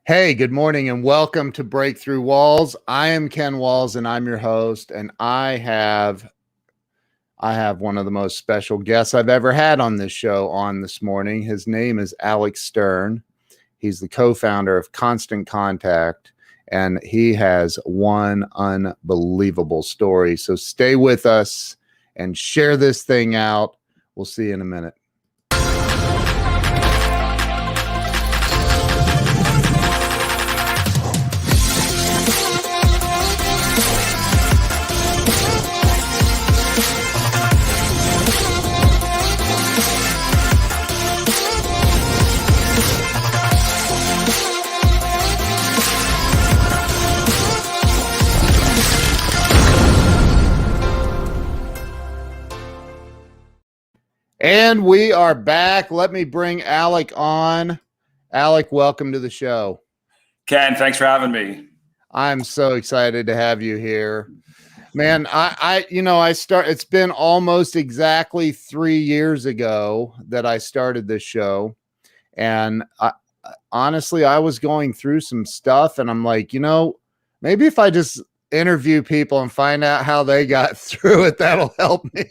Hey, good morning and welcome to Breakthrough Walls. I am Ken Walls and I'm your host, and I have one of the most special guests I've ever had on this show on this morning. His name is Alec Stern. He's the co-founder of Constant Contact, and he has one unbelievable story. So stay with us and share this thing out. We'll see you in a minute. And we are back. Let me bring Alec on. Alec, welcome to the show. Ken, thanks for having me. I'm so excited to have you here. Man, it's been almost exactly 3 years ago that I started this show. And honestly, I was going through some stuff and I'm like, maybe if I just interview people and find out how they got through it, that'll help me.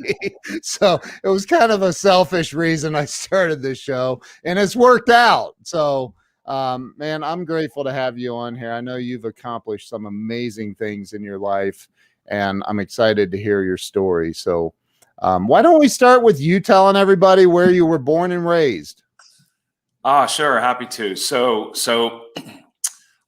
So it was kind of a selfish reason I started this show, and it's worked out. So man, I'm grateful to have you on here. I know you've accomplished some amazing things in your life, and I'm excited to hear your story. So why don't we start with you telling everybody where you were born and raised? Sure, happy to. So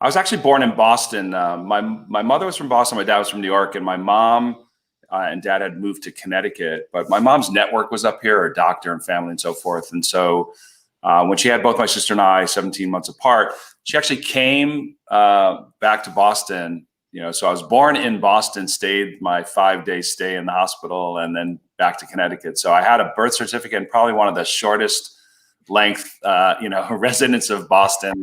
I was actually born in Boston. My mother was from Boston. My dad was from New York, and my mom and dad had moved to Connecticut. But my mom's network was up here, her doctor and family and so forth. And so when she had both my sister and I, 17 months apart, she actually came back to Boston. So I was born in Boston, stayed my 5-day stay in the hospital, and then back to Connecticut. So I had a birth certificate and probably one of the shortest length, residents of Boston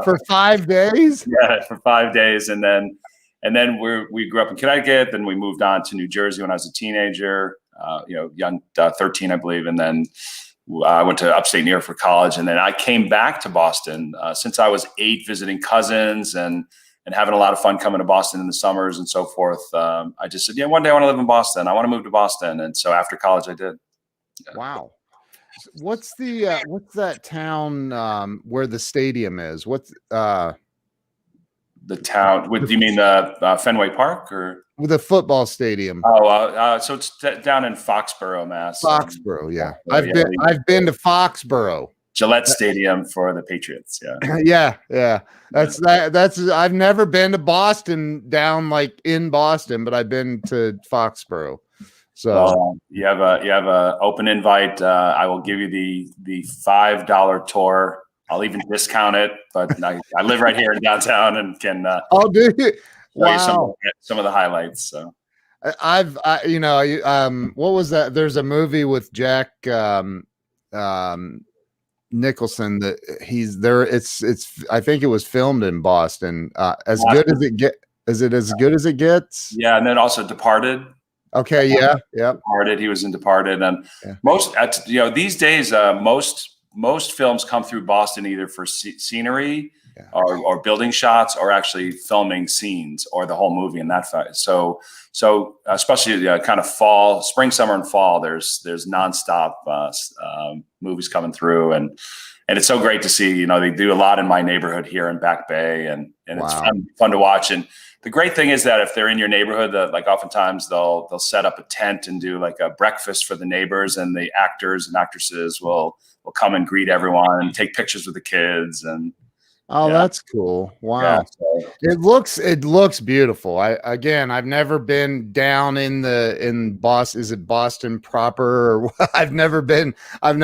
for 5 days. Yeah, for 5 days, and then we grew up in Connecticut. Then we moved on to New Jersey when I was a teenager, young, 13, I believe, and then I went to upstate New York for college, and then I came back to Boston since I was 8, visiting cousins and having a lot of fun coming to Boston in the summers and so forth. I just said, one day I want to live in Boston. I want to move to Boston, and so after college, I did. Wow. What's that town where the stadium is? What's the town? What do you mean, Fenway Park or the football stadium? So it's down in Foxborough, Mass. Foxborough, yeah. I've been to Foxborough. Gillette Stadium for the Patriots. Yeah. Yeah. That's I've never been to Boston, down like in Boston, but I've been to Foxborough. So you have a open invite. I will give you the $5 tour. I'll even discount it, but I live right here in downtown and can I'll do it. Wow. Some of the highlights. So what was that? There's a movie with Jack Nicholson that he's there. It's I think it was filmed in Boston. As good as it get. Is it as good as it gets? Yeah, and then also Departed. Okay. Yeah. Departed. He was in Departed, and most these days, most films come through Boston either for scenery or building shots, or actually filming scenes or the whole movie in that fact. So especially kind of fall, spring, summer, and fall. There's nonstop movies coming through, and it's so great to see. They do a lot in my neighborhood here in Back Bay, and it's fun to watch. And the great thing is that if they're in your neighborhood, like oftentimes they'll set up a tent and do like a breakfast for the neighbors, and the actors and actresses will come and greet everyone and take pictures with the kids. And that's cool. Wow. Yeah, so it looks beautiful. I've never been down in Boston. Is it Boston proper? Or I've never been down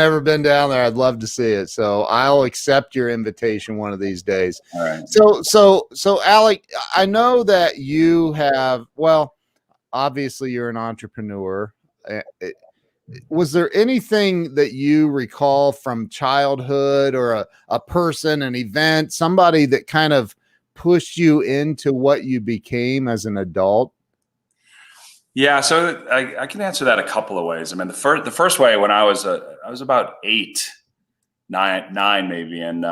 there. I'd love to see it. So I'll accept your invitation one of these days. All right. So Alec, I know that you have, obviously you're an entrepreneur. Was there anything that you recall from childhood, or a person, an event, somebody that kind of pushed you into what you became as an adult? Yeah, so I can answer that a couple of ways. I mean, the first way, when I was about 8, 9 maybe, and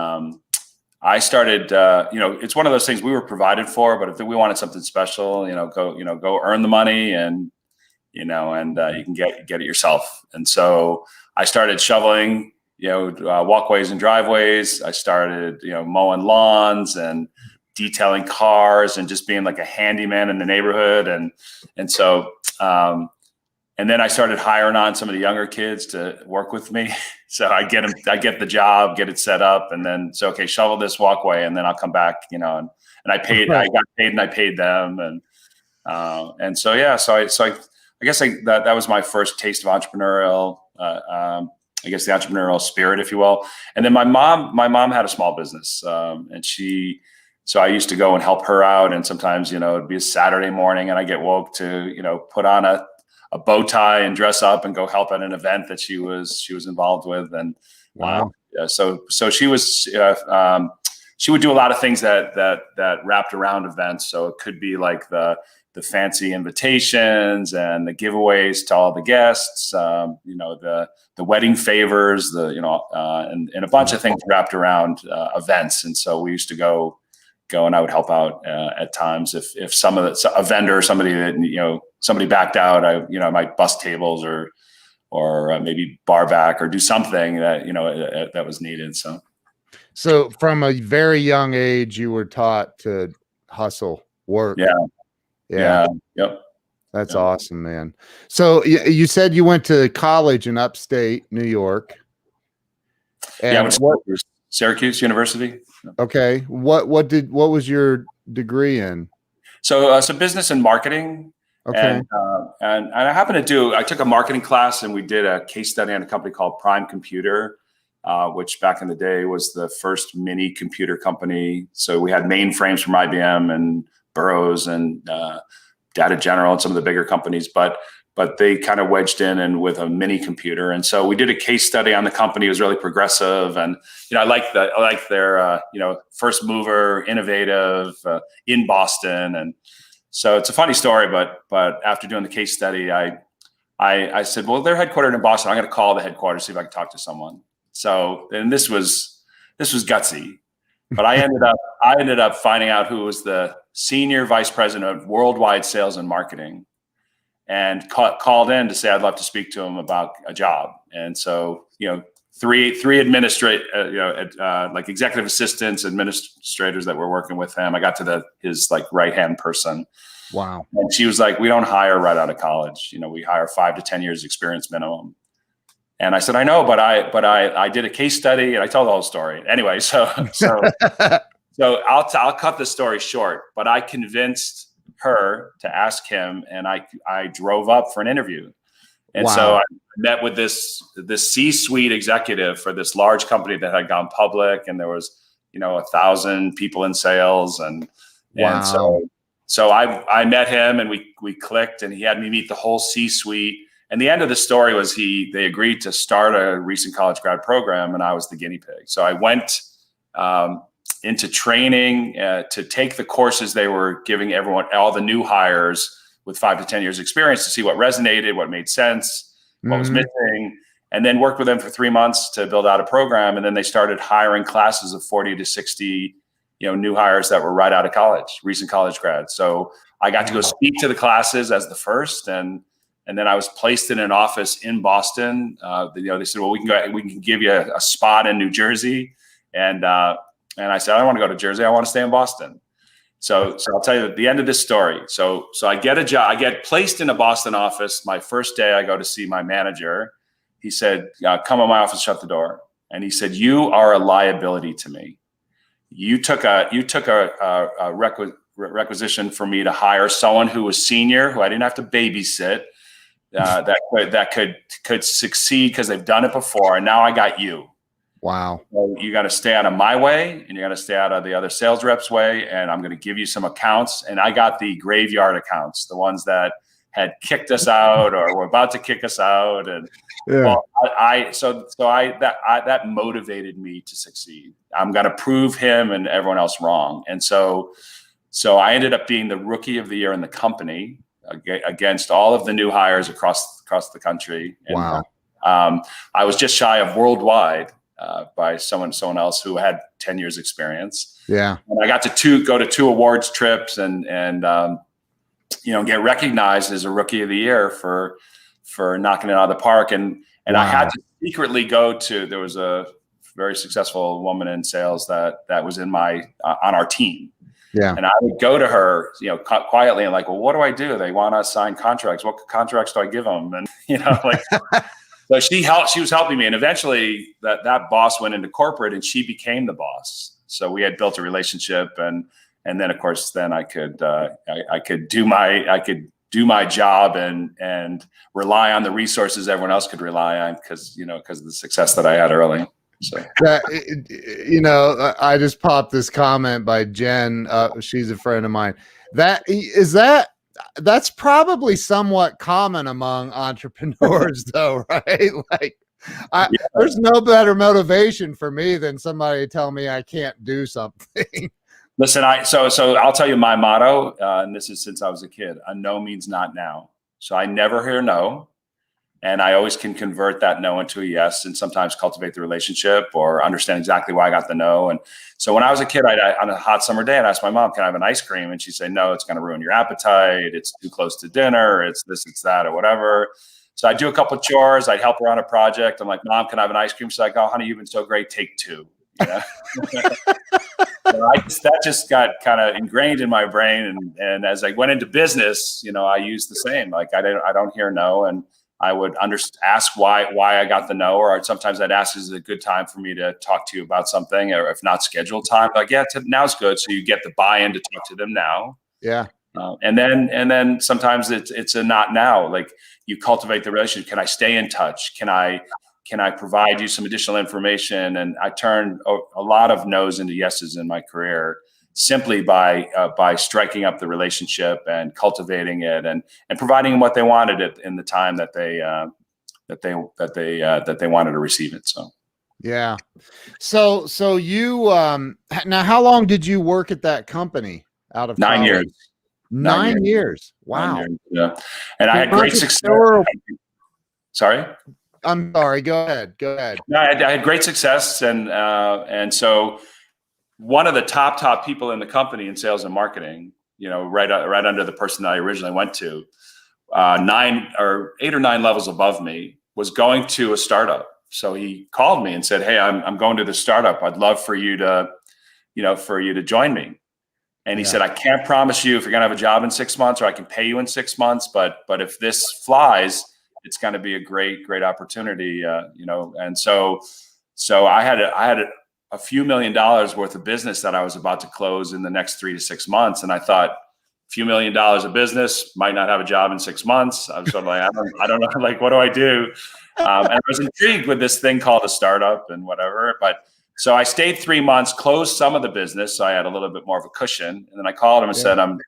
I started, it's one of those things we were provided for, but if we wanted something special, go earn the money and you can get it yourself. And so I started shoveling, walkways and driveways. I started, mowing lawns and detailing cars and just being like a handyman in the neighborhood. And so, and then I started hiring on some of the younger kids to work with me. So I get the job, get it set up, and then okay, shovel this walkway, and then I'll come back, and I got paid and I paid them. And so, yeah, so I guess that was my first taste of entrepreneurial, I guess the entrepreneurial spirit, if you will. And then my mom had a small business, and so I used to go and help her out. And sometimes, it'd be a Saturday morning and I get woke to, put on a bow tie and dress up and go help at an event that she was involved with. And wow. So she was, she would do a lot of things that wrapped around events. So it could be like the fancy invitations and the giveaways to all the guests, the wedding favors, and a bunch of things wrapped around events. And so we used to go and I would help out at times if a vendor or somebody that somebody backed out, I might bust tables or maybe bar back or do something that that was needed. So from a very young age, you were taught to hustle, work. Yeah. Yep. That's awesome, man. So you said you went to college in upstate New York. And I went to Syracuse University. Okay. What was your degree in? So business and marketing. Okay. And I took a marketing class and we did a case study on a company called Prime Computer, which back in the day was the first mini computer company. So we had mainframes from IBM and Burroughs and Data General and some of the bigger companies, but they kind of wedged in and with a mini computer. And so we did a case study on the company. It was really progressive. And, I like their, first mover, innovative in Boston. And so it's a funny story, but after doing the case study, I said, well, they're headquartered in Boston. I'm going to call the headquarters, see if I can talk to someone. So, and this was gutsy, but I ended up finding out who was the senior vice president of worldwide sales and marketing, and called in to say I'd love to speak to him about a job. And so, three administrators, like executive assistants, administrators that were working with him. I got to his like right-hand person. Wow. And she was like, we don't hire right out of college. we hire 5 to 10 years experience minimum. And I said, I know, but I did a case study and I told the whole story. Anyway, so I'll cut the story short, but I convinced her to ask him, and I drove up for an interview. And so I met with this C-suite executive for this large company that had gone public, and there was 1,000 people in sales, and so I met him and we clicked, and he had me meet the whole C-suite. And the end of the story was they agreed to start a recent college grad program, and I was the guinea pig. So I went into training to take the courses they were giving everyone, all the new hires with 5 to 10 years experience, to see what resonated, what made sense, what was missing, and then worked with them for 3 months to build out a program. And then they started hiring classes of 40 to 60, new hires that were right out of college, recent college grads. So I got to go speak to the classes as the first, and then I was placed in an office in Boston. They said, well, we can give you a spot in New Jersey. And I said, I don't want to go to Jersey. I want to stay in Boston. So I'll tell you at the end of this story. So I get a job. I get placed in a Boston office. My first day, I go to see my manager. He said, come in my office, shut the door. And he said, you are a liability to me. You took a requisition for me to hire someone who was senior, who I didn't have to babysit, that could succeed because they've done it before. And now I got you. Wow. So you got to stay out of my way, and you got to stay out of the other sales reps' way. And I'm going to give you some accounts. And I got the graveyard accounts, the ones that had kicked us out or were about to kick us out. And that motivated me to succeed. I'm going to prove him and everyone else wrong. And so I ended up being the rookie of the year in the company against all of the new hires across the country. And, wow. I was just shy of worldwide. by someone else who had 10 years experience. Yeah. And I got to go to 2 awards trips and get recognized as a rookie of the year for knocking it out of the park. And wow. I had to secretly go to, there was a very successful woman in sales that was in on our team. Yeah. And I would go to her, quietly and like, well, what do I do? They want to sign contracts. What contracts do I give them? And, so she was helping me. And eventually that boss went into corporate and she became the boss. So we had built a relationship, and then of course, then I could do my job and rely on the resources everyone else could rely on because of the success that I had early. So I just popped this comment by Jen. She's a friend of mine. That's probably somewhat common among entrepreneurs, though, right? Like, there's no better motivation for me than somebody to tell me I can't do something. Listen, so I'll tell you my motto, and this is since I was a kid: a no means not now. So I never hear no. And I always can convert that no into a yes, and sometimes cultivate the relationship or understand exactly why I got the no. And so when I was a kid, on a hot summer day, I'd ask my mom, can I have an ice cream? And she'd say, no, it's going to ruin your appetite. It's too close to dinner. It's this, it's that, or whatever. So I'd do a couple of chores. I'd help her on a project. I'm like, Mom, can I have an ice cream? She's like, oh, honey, you've been so great. Take 2. That just got kind of ingrained in my brain. And as I went into business, I used the same. Like I don't hear no. And I would ask why I got the no, or sometimes I'd ask, is it a good time for me to talk to you about something, or if not scheduled time, like, yeah, now's good. So you get the buy-in to talk to them now. Yeah. And then sometimes it's a not now, like you cultivate the relationship. Can I stay in touch? Can I provide you some additional information? And I turned a lot of no's into yeses in my career, simply by striking up the relationship and cultivating it and providing them what they wanted in the time that they wanted to receive it. So, yeah. So you, now how long did you work at that company out of 9 college? years? 9 years. Wow. 9 years, yeah. And I had great success. Sorry? I'm sorry. Go ahead. No, I had great success. And so one of the top people in the company in sales and marketing, right under the person that I originally went to, 8 or 9 levels above me, was going to a startup. So he called me and said, hey, I'm going to this startup. I'd love for you to join me. And he said, I can't promise you if you're going to have a job in 6 months, or I can pay you in 6 months. But if this flies, it's going to be a great opportunity. And so I had a few $1 million worth of business that I was about to close in the next 3 to 6 months. And I thought, a few $1 million of business, might not have a job in 6 months. I was sort of like, I don't know, like, what do I do? And I was intrigued with this thing called a startup and whatever. So I stayed 3 months, closed some of the business. So I had a little bit more of a cushion. And then I called him and said, I'm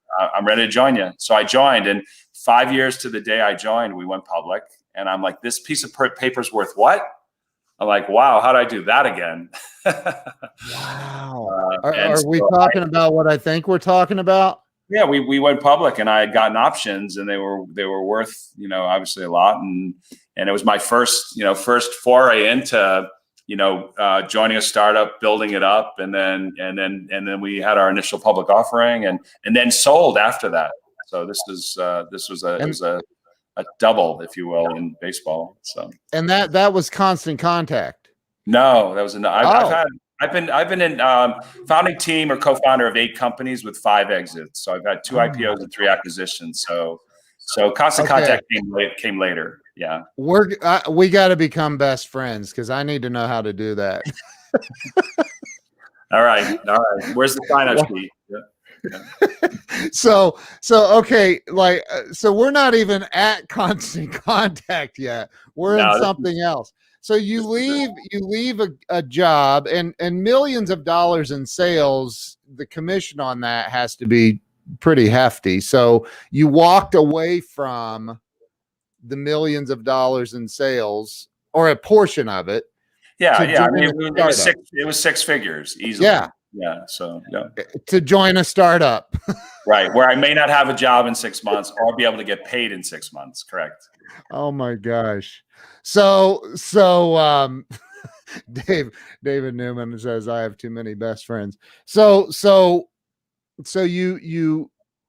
ready to join you. So I joined, and 5 years to the day I joined, we went public. And I'm like, this piece of paper's worth what? I'm like, wow, how do I do that again? Wow. Are we talking about what I think we're talking about? Yeah, we went public, and I had gotten options, and they were worth, obviously a lot. And it was my first foray into, joining a startup, building it up. And then we had our initial public offering and then sold after that. So this was a double, if you will, in baseball. So, and that was Constant Contact. No, that was I've been in founding team or co-founder of 8 companies with 5 exits. So I've had 2 IPOs and 3 acquisitions. So Constant Contact came later. Yeah, we got to become best friends, because I need to know how to do that. All right. Where's the sign-up sheet? Yeah. So okay, like, so we're not even at Constant Contact yet. We're in something else. So you leave a job and millions of dollars in sales. The commission on that has to be pretty hefty. So you walked away from the millions of dollars in sales, or a portion of it. Yeah. I mean, it was 6 figures easily. Yeah. So to join a startup. Right. Where I may not have a job in 6 months, or be able to get paid in 6 months. Correct. Oh my gosh. So David Newman says, I have too many best friends. So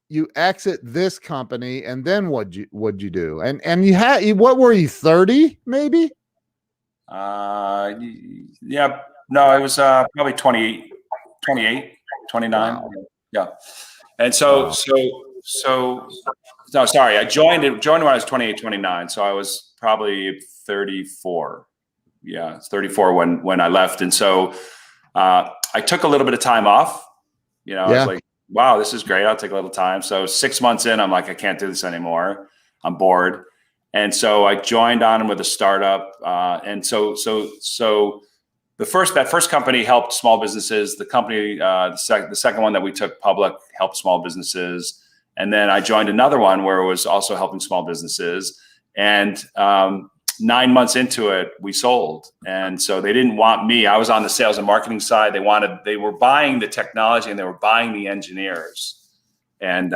you exit this company, and then what'd you do? And what were you, 30 maybe? Yeah, no, it was probably 28, 29. Wow. Yeah. And so, Wow. no, sorry. I joined when I was 28, 29. So I was probably 34. Yeah. It's 34 when I left. And so, I took a little bit of time off, I was like, wow, this is great. I'll take a little time. So 6 months in, I'm like, I can't do this anymore. I'm bored. And so I joined on with a startup. And so that first company helped small businesses. The company, the second one that we took public helped small businesses. And then I joined another one where it was also helping small businesses. And 9 months into it, we sold. And so they didn't want me. I was on the sales and marketing side. They were buying the technology and they were buying the engineers. And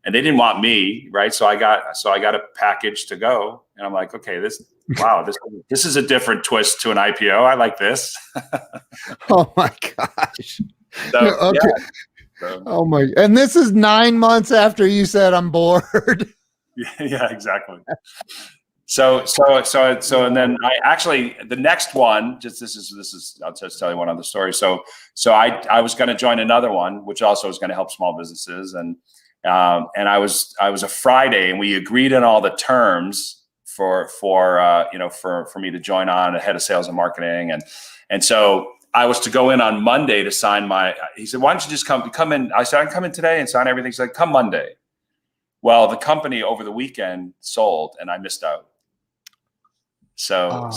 they didn't want me, right? So I got a package to go. And I'm like, okay, this is a different twist to an IPO. I like this. Oh my gosh. So, okay. Yeah. Oh my, and this is 9 months after you said I'm bored. Yeah, exactly. So, and then I actually, the next one, this is, I'll just tell you one other story. So I was going to join another one, which also was going to help small businesses. And I was a Friday, and we agreed on all the terms for me to join on, head of sales and marketing. And so I was to go in on Monday to sign he said, why don't you just come in? I said, I can come in today and sign everything. He's like, come Monday. Well, the company over the weekend sold and I missed out. So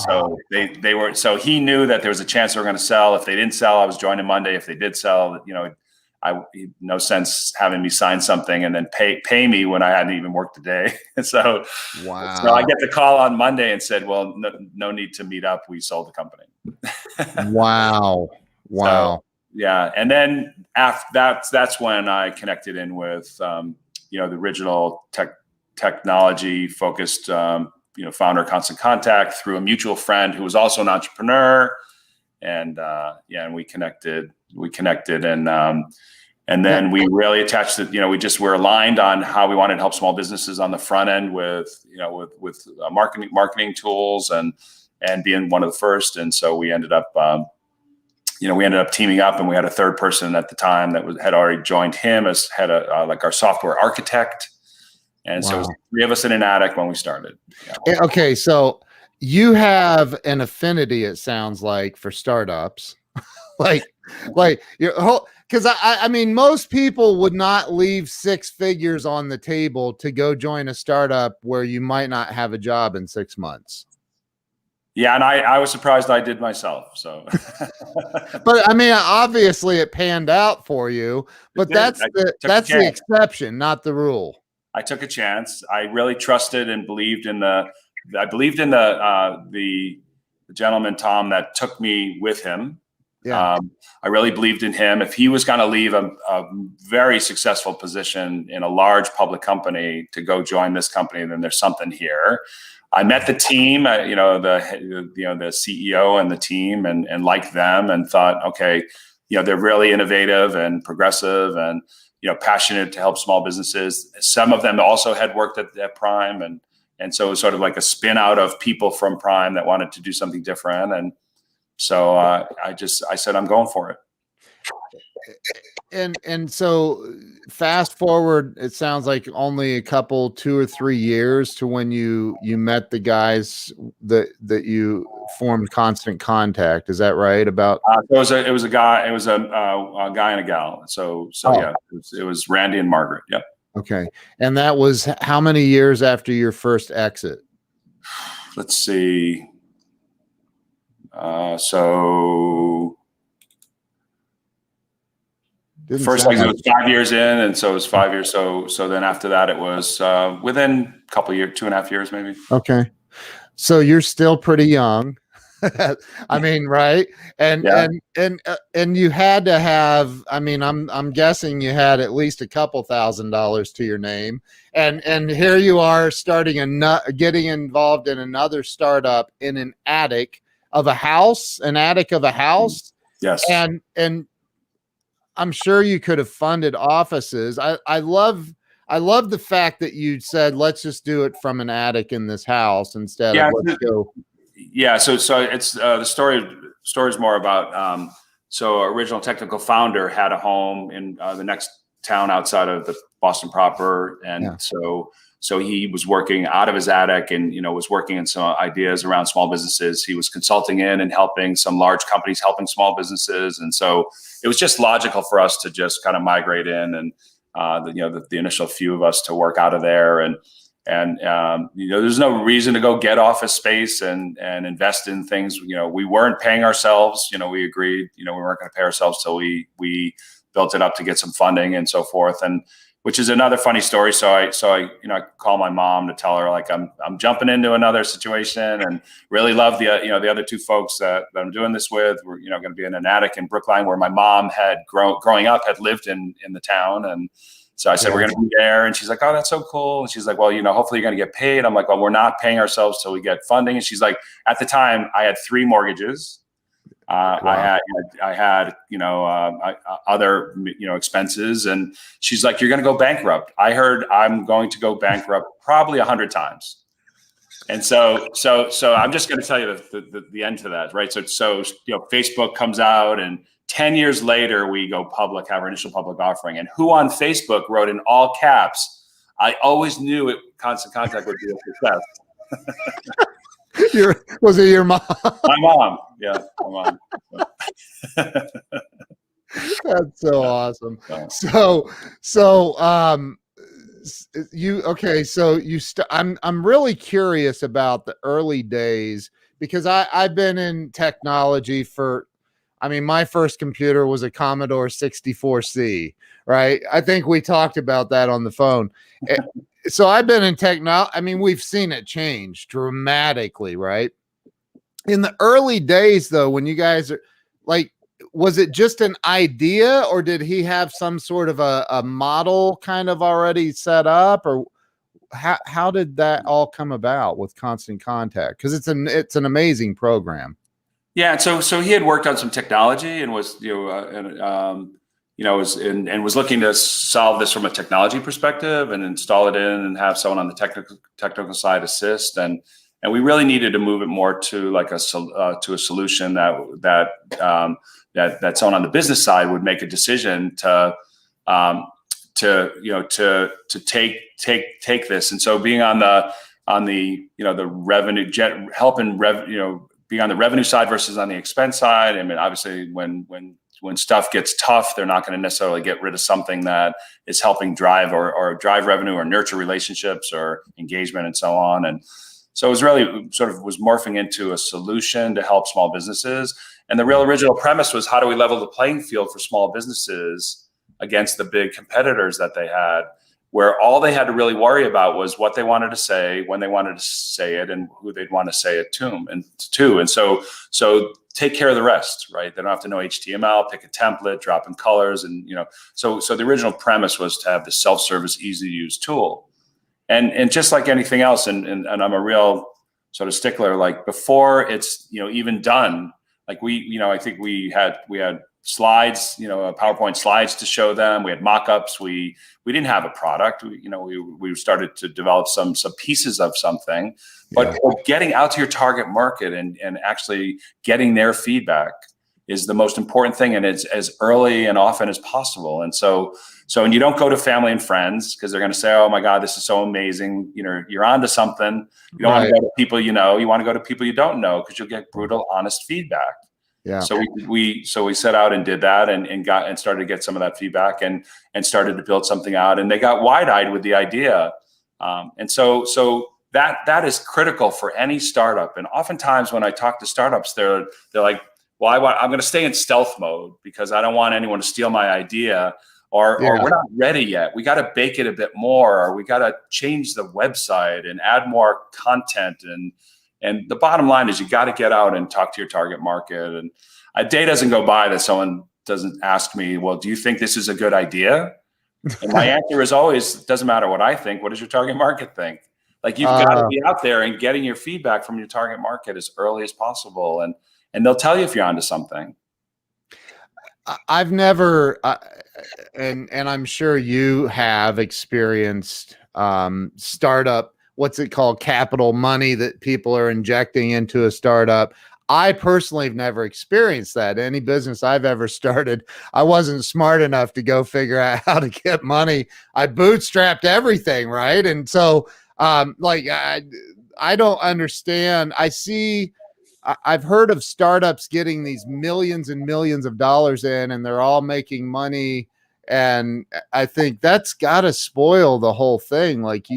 he knew that there was a chance they were going to sell. If they didn't sell, I was joining Monday. If they did sell, no sense having me sign something and then pay me when I hadn't even worked a day. So, wow. So I get the call on Monday and said, well, no need to meet up. We sold the company. Wow. So, yeah. And then after that's when I connected in with, the original technology focused, founder of Constant Contact through a mutual friend who was also an entrepreneur. And, and we connected and then we really attached it, we were aligned on how we wanted to help small businesses on the front end with marketing tools and being one of the first. And so we ended up, teaming up, and we had a third person at the time that had already joined him as head of like our software architect. And so it was 3 of us in an attic when we started. Yeah. Okay. So you have an affinity, it sounds like, for startups. like your whole, because I mean, most people would not leave 6 figures on the table to go join a startup where you might not have a job in 6 months. Yeah, and I was surprised I did myself. So, but I mean, obviously it panned out for you. But that's the exception, not the rule. I took a chance. I really trusted and believed in the gentleman, Tom, that took me with him. Yeah. I really believed in him. If he was going to leave a very successful position in a large public company to go join this company, then there's something here. I met the team, the CEO and the team, and liked them, and thought, okay, they're really innovative and progressive and passionate to help small businesses. Some of them also had worked at Prime, and so it was sort of like a spin out of people from Prime that wanted to do something different. And so I said, I'm going for it. And so fast forward, it sounds like only a couple, 2 or 3 years to when you met the guys that you formed Constant Contact. Is that right? About it was a guy and a gal. So yeah, it was Randy and Margaret. Yep. Okay. And that was how many years after your first exit? Let's see. So first exit was 5 years in, and so it was 5 years. So then after that, it was within a couple of years, 2.5 years, maybe. Okay. So you're still pretty young. I mean, right? And you had to have, I mean, I'm guessing you had at least a couple $1,000s to your name. And here you are getting involved in another startup in an attic of a house, an attic of a house. Yes. And I'm sure you could have funded offices. I love the fact that you said, let's just do it from an attic in this house instead of let's go. Yeah. So it's the story is more about, so our original technical founder had a home in the next town outside of the Boston proper. And so he was working out of his attic and, was working in some ideas around small businesses. He was consulting in and helping some large companies, helping small businesses. And so it was just logical for us to just kind of migrate in and, the initial few of us to work out of there. And there's no reason to go get office space and invest in things. We weren't paying ourselves. We agreed, we weren't going to pay ourselves till we built it up to get some funding and so forth. And which is another funny story. So I call my mom to tell her, like, I'm jumping into another situation and really love the other two folks that I'm doing this with. We're, going to be in an attic in Brookline where my mom had growing up, had lived in the town. And so I said, we're going to be there. And she's like, oh, that's so cool. And she's like, well, hopefully you're going to get paid. I'm like, well, we're not paying ourselves till we get funding. And she's like, at the time I had 3 mortgages. Wow. I had, other, expenses. And she's like, you're going to go bankrupt. I heard I'm going to go bankrupt probably 100 times. And so I'm just going to tell you the end to that. Right. So, Facebook comes out and 10 years later, we go public, have our initial public offering. And who on Facebook wrote in all caps, I always knew Constant Contact would be a success. Was it your mom? My mom. Yeah, my mom. That's so awesome. I'm really curious about the early days because I've been in technology my first computer was a Commodore 64C, right? I think we talked about that on the phone. So I've been in technology. We've seen it change dramatically, right? In the early days, though, when you guys are like, was it just an idea or did he have some sort of a model kind of already set up, or how did that all come about with Constant Contact? Because it's an amazing program. Yeah. So he had worked on some technology and was, was looking to solve this from a technology perspective and install it in and have someone on the technical side assist. And we really needed to move it more to like a solution that someone on the business side would make a decision to take this. And so being on the the revenue being on the revenue side versus on the expense side. Obviously when stuff gets tough, they're not going to necessarily get rid of something that is helping drive or drive revenue or nurture relationships or engagement and so on. And so it was really sort of was morphing into a solution to help small businesses. And the real original premise was, how do we level the playing field for small businesses against the big competitors that they had, where all they had to really worry about was what they wanted to say, when they wanted to say it, and who they'd want to say it to. And so take care of the rest, right? They don't have to know HTML, pick a template, drop in colors. And, so the original premise was to have the self-service, easy to use tool. And just like anything else, and I'm a real sort of stickler, like before it's, even done, like I think we had slides, PowerPoint slides to show them. We had mock-ups. We didn't have a product. We started to develop some pieces of something, but getting out to your target market and actually getting their feedback is the most important thing. And it's as early and often as possible. And so and you don't go to family and friends because they're going to say, oh my God, this is so amazing. You're onto something. You don't want to go to people you want to go to people you don't know because you'll get brutal, honest feedback. Yeah. So we set out and did that and started to get some of that feedback and started to build something out, and they got wide-eyed with the idea. And so that is critical for any startup. And oftentimes when I talk to startups, they're like, well, I'm going to stay in stealth mode because I don't want anyone to steal my idea, or we're not ready yet. We got to bake it a bit more, or we got to change the website and add more content. And the bottom line is you got to get out and talk to your target market. And a day doesn't go by that someone doesn't ask me, well, do you think this is a good idea? And my answer is always, it doesn't matter what I think. What does your target market think? Like you've got to be out there and getting your feedback from your target market as early as possible. And they'll tell you if you're onto something. I've never, and I'm sure you have experienced startup, what's it called, capital money that people are injecting into a startup. I personally have never experienced that. Any business I've ever started, I wasn't smart enough to go figure out how to get money. I bootstrapped everything, right? And so, I don't understand. I've heard of startups getting these millions and millions of dollars in, and they're all making money. And I think that's got to spoil the whole thing. Like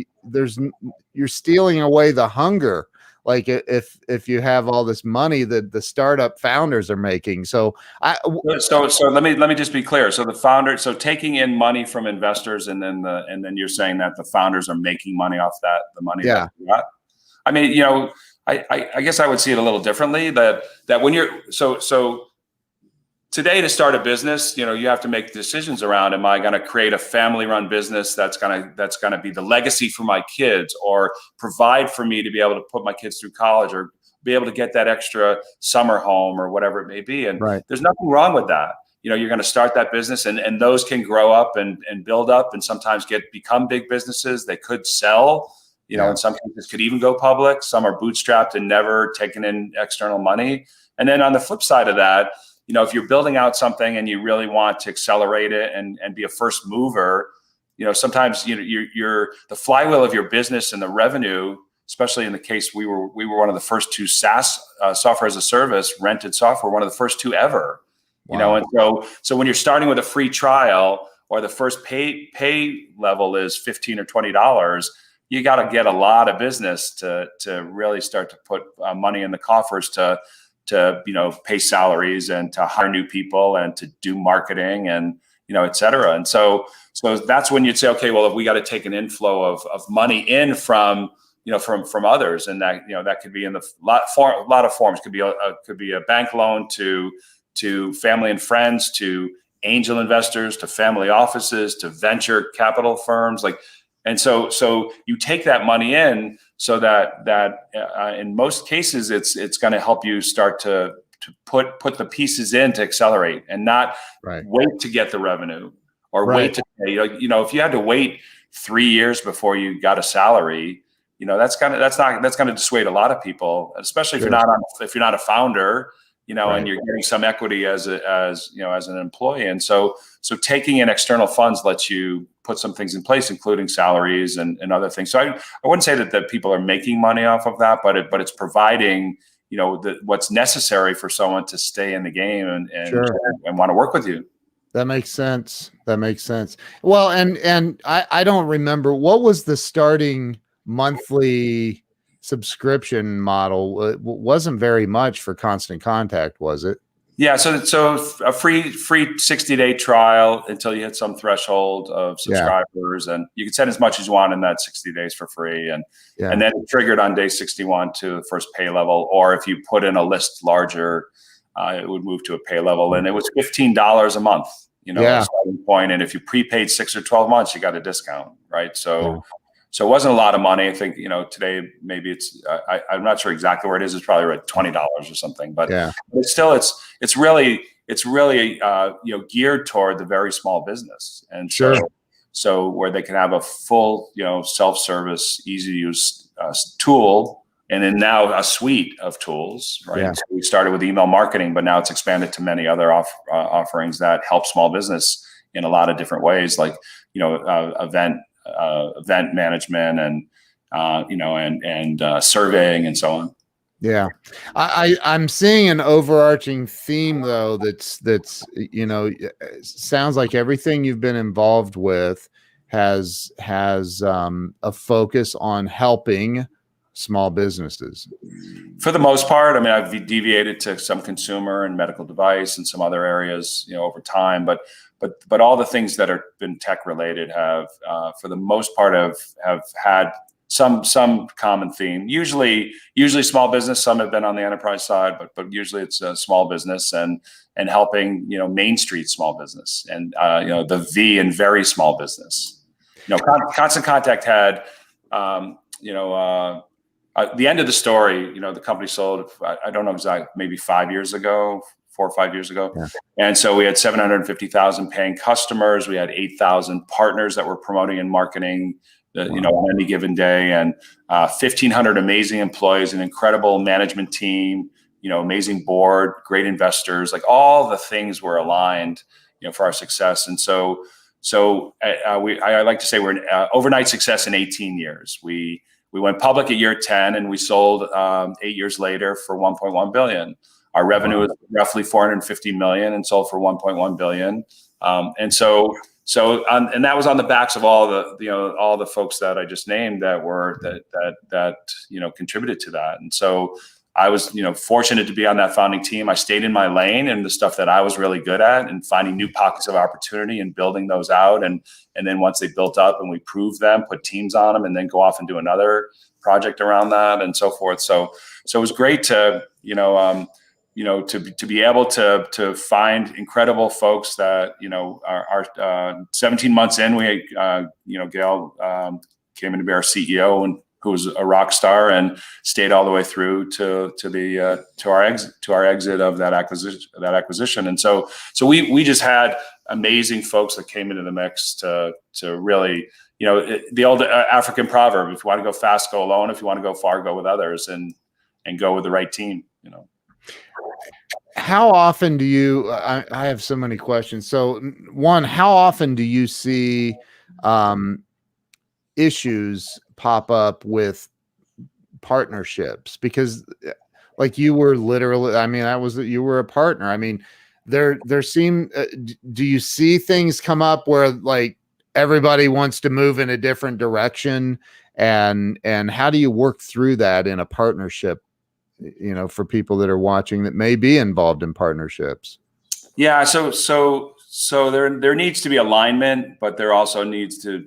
you're stealing away the hunger. Like if you have all this money that the startup founders are making. So let me just be clear. So the founder, so taking in money from investors, and then you're saying that the founders are making money off that, the money that you got. I mean, I guess I would see it a little differently, that when you're so today, to start a business, you have to make decisions around, am I going to create a family-run business that's going to be the legacy for my kids, or provide for me to be able to put my kids through college, or be able to get that extra summer home, or whatever it may be. And there's nothing wrong with that. You're going to start that business, and those can grow up and build up, and sometimes become big businesses. They could sell. In some cases could even go public. Some are bootstrapped and never taken in external money. And then on the flip side of that, if you're building out something and you really want to accelerate it and be a first mover, sometimes you're the flywheel of your business and the revenue, especially in the case we were one of the first two SaaS, software as a service, rented software, one of the first two ever. Wow. And so when you're starting with a free trial, or the first pay level is $15 or $20, you got to get a lot of business to really start to put money in the coffers to pay salaries, and to hire new people, and to do marketing, and et cetera. And so that's when you'd say, okay, well, if we got to take an inflow of money in from others, and that could be in a lot of forms. Could be a bank loan to family and friends, to angel investors, to family offices, to venture capital firms, and so you take that money in, so that in most cases it's going to help you start to put the pieces in to accelerate, and not wait to get the revenue, or wait to pay. If you had to wait 3 years before you got a salary, that's going to dissuade a lot of people, especially if you're not a founder, and you're getting some equity as an employee. And so taking in external funds lets you put some things in place, including salaries and other things. So I wouldn't say that people are making money off of that, but it's providing, what's necessary for someone to stay in the game and want to work with you. That makes sense. Well, and I don't remember, what was the starting monthly subscription model? It wasn't very much for Constant Contact, was it? Yeah, so a free 60-day trial until you hit some threshold of subscribers, and you can send as much as you want in that 60 days for free, and then it triggered on day 61 to the first pay level, or if you put in a list larger, it would move to a pay level, and it was $15 a month, a starting point, and if you prepaid 6 or 12 months, you got a discount, right? So it wasn't a lot of money. I think, today maybe it's, I'm not sure exactly where it is. It's probably like $20 or something, but still it's really geared toward the very small business. And so where they can have a full, self-service, easy to use tool, and then now a suite of tools, right? Yeah. So we started with email marketing, but now it's expanded to many other offerings that help small business in a lot of different ways, like, event management and surveying and so on. Yeah. I'm seeing an overarching theme though. That's sounds like everything you've been involved with has a focus on helping small businesses. For the most part. I mean, I've deviated to some consumer and medical device and some other areas, over time, but all the things that are been tech related have, for the most part, have had some common theme. Usually small business. Some have been on the enterprise side, but usually it's a small business and helping Main Street small business and the V in very small business. Constant Contact had the end of the story, the company sold, I don't know exactly, maybe 5 years ago, 4 or 5 years ago. Yeah. And so we had 750,000 paying customers. We had 8,000 partners that were promoting and marketing, on any given day, and 1,500 amazing employees, an incredible management team, amazing board, great investors, like all the things were aligned, for our success. And so I like to say we're an overnight success in 18 years. We went public at year 10, and we sold 8 years later for 1.1 billion. Our revenue was roughly 450 million and sold for 1.1 billion. And that was on the backs of all the folks that I just named that contributed to that. And so I was, fortunate to be on that founding team. I stayed in my lane and the stuff that I was really good at, and finding new pockets of opportunity and building those out. And then once they built up and we proved them, put teams on them, and then go off and do another project around that and so forth. So it was great to, to be able to find incredible folks that, are 17 months in, we, Gail came in to be our CEO, and who was a rock star and stayed all the way through to our exit of that acquisition. And so we just had amazing folks that came into the mix to really, the old African proverb: if you want to go fast, go alone. If you want to go far, go with others, and go with the right team. How often do you? I have so many questions. So one, how often do you see issues pop up with partnerships? Because like you were literally, you were a partner. There seem, do you see things come up where like everybody wants to move in a different direction, and how do you work through that in a partnership, for people that are watching that may be involved in partnerships? Yeah. So there needs to be alignment, but there also needs to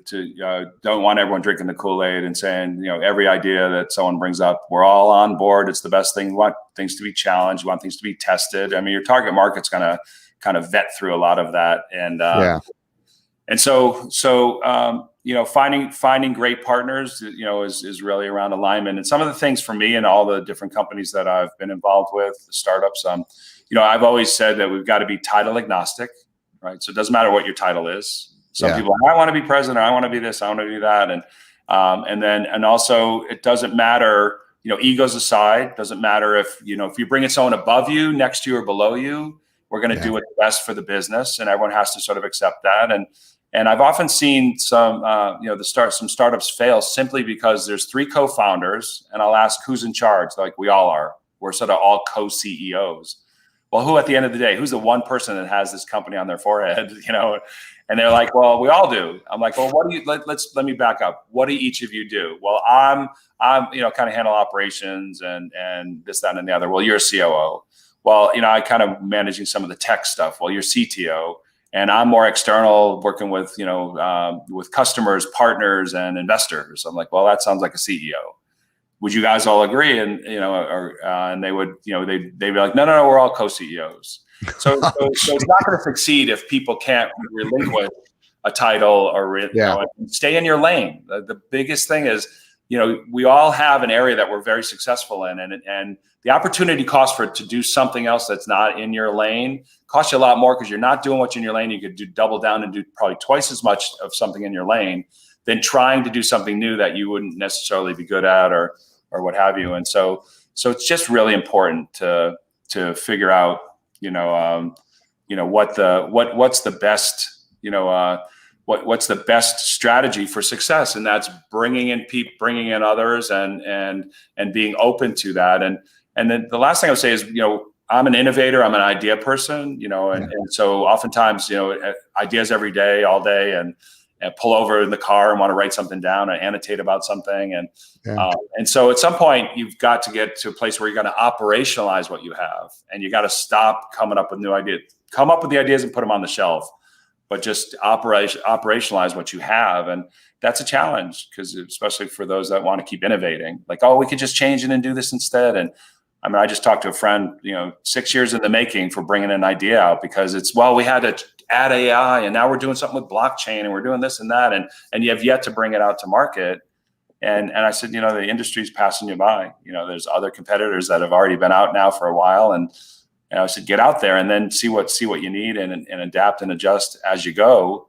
don't want everyone drinking the Kool-Aid and saying, every idea that someone brings up, we're all on board. It's the best thing. We want things to be challenged. We want things to be tested. Your target market's going to kind of vet through a lot of that. And, and so finding great partners, is really around alignment. And some of the things for me and all the different companies that I've been involved with, the startups, I've always said that we've got to be title agnostic. Right. So it doesn't matter what your title is. Some people, I want to be president, I want to be this, I want to do that. And also it doesn't matter, egos aside, doesn't matter if you're bringing someone above you, next to you, or below you, we're going to do what's best for the business, and everyone has to sort of accept that. And I've often seen some startups fail simply because there's 3 co-founders, and I'll ask who's in charge. Like we all are. We're sort of all co-CEOs. Well, who at the end of the day, who's the one person that has this company on their forehead, and they're like, well, we all do. I'm like, well, what do you, let me back up. What do each of you do? Well, I'm kind of handle operations and this, that, and the other. Well, you're a COO. Well, I kind of managing some of the tech stuff. Well, you're CTO, and I'm more external, working with, with customers, partners, and investors. I'm like, well, that sounds like a CEO. Would you guys all agree? And and they would, they'd be like, no, we're all co-CEOs. So it's not going to succeed if people can't relinquish a title or stay in your lane. The biggest thing is, we all have an area that we're very successful in, and the opportunity cost to do something else that's not in your lane costs you a lot more, because you're not doing what's in your lane. You could do double down and do probably twice as much of something in your lane than trying to do something new that you wouldn't necessarily be good at or what have you. And so it's just really important to figure out, what's the best, what's the best strategy for success. And that's bringing in others and being open to that. And then the last thing I would say is, I'm an innovator. I'm an idea person, and so oftentimes, ideas every day, all day, and pull over in the car and want to write something down and annotate about something. And so at some point you've got to get to a place where you're going to operationalize what you have, and you got to stop coming up with new ideas, come up with the ideas and put them on the shelf, but just operationalize what you have. And that's a challenge, because especially for those that want to keep innovating, like, oh, we could just change it and do this instead. And I just talked to a friend, 6 years in the making for bringing an idea out, because we had to add AI, and now we're doing something with blockchain, and we're doing this and that, and you have yet to bring it out to market. And I said, the industry's passing you by. There's other competitors that have already been out now for a while. And I said, get out there and then see what you need and adapt and adjust as you go.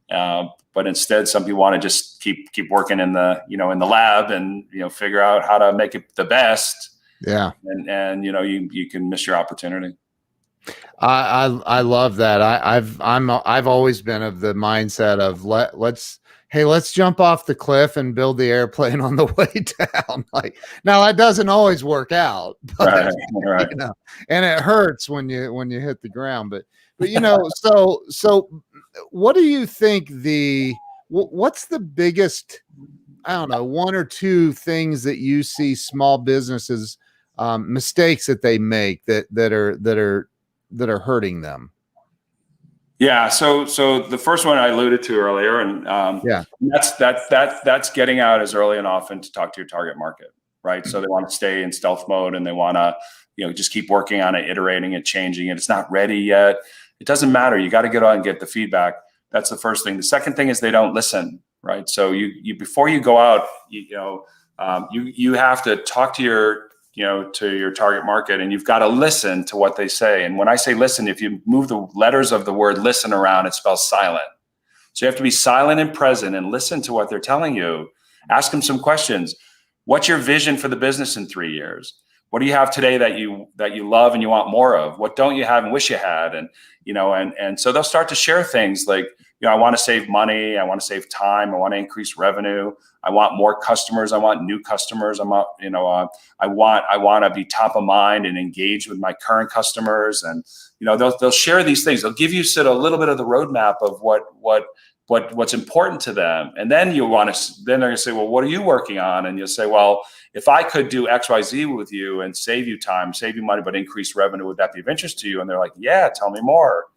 But instead, some people want to just keep working in the lab and, figure out how to make it the best. Yeah. And you can miss your opportunity. I love that. I've always been of the mindset of let's jump off the cliff and build the airplane on the way down. Like, now that doesn't always work out, but, right. And it hurts when you hit the ground, but so what do you think what's the biggest, I don't know, one or two things that you see small businesses, mistakes that they make that are hurting them? Yeah. So the first one I alluded to earlier, and that's getting out as early and often to talk to your target market, right? So they want to stay in stealth mode and they want to, just keep working on it, iterating it, changing it. It's not ready yet. It doesn't matter. You got to get on and get the feedback. That's the first thing. The second thing is they don't listen, right? So you before you go out, you have to talk to your target market, and you've got to listen to what they say. And when I say listen, if you move the letters of the word listen around, it spells silent. So you have to be silent and present and listen to what they're telling you. Ask them some questions. What's your vision for the business in 3 years? What do you have today that you love and you want more of? What don't you have and wish you had? And so they'll start to share things like, I want to save money. I want to save time. I want to increase revenue. I want more customers. I want new customers. I want to be top of mind and engage with my current customers. And, they'll share these things. They'll give you sort of a little bit of the roadmap of what's important to them. And then then they're going to say, well, what are you working on? And you'll say, well, if I could do X, Y, Z with you and save you time, save you money, but increase revenue, would that be of interest to you? And they're like, yeah, tell me more.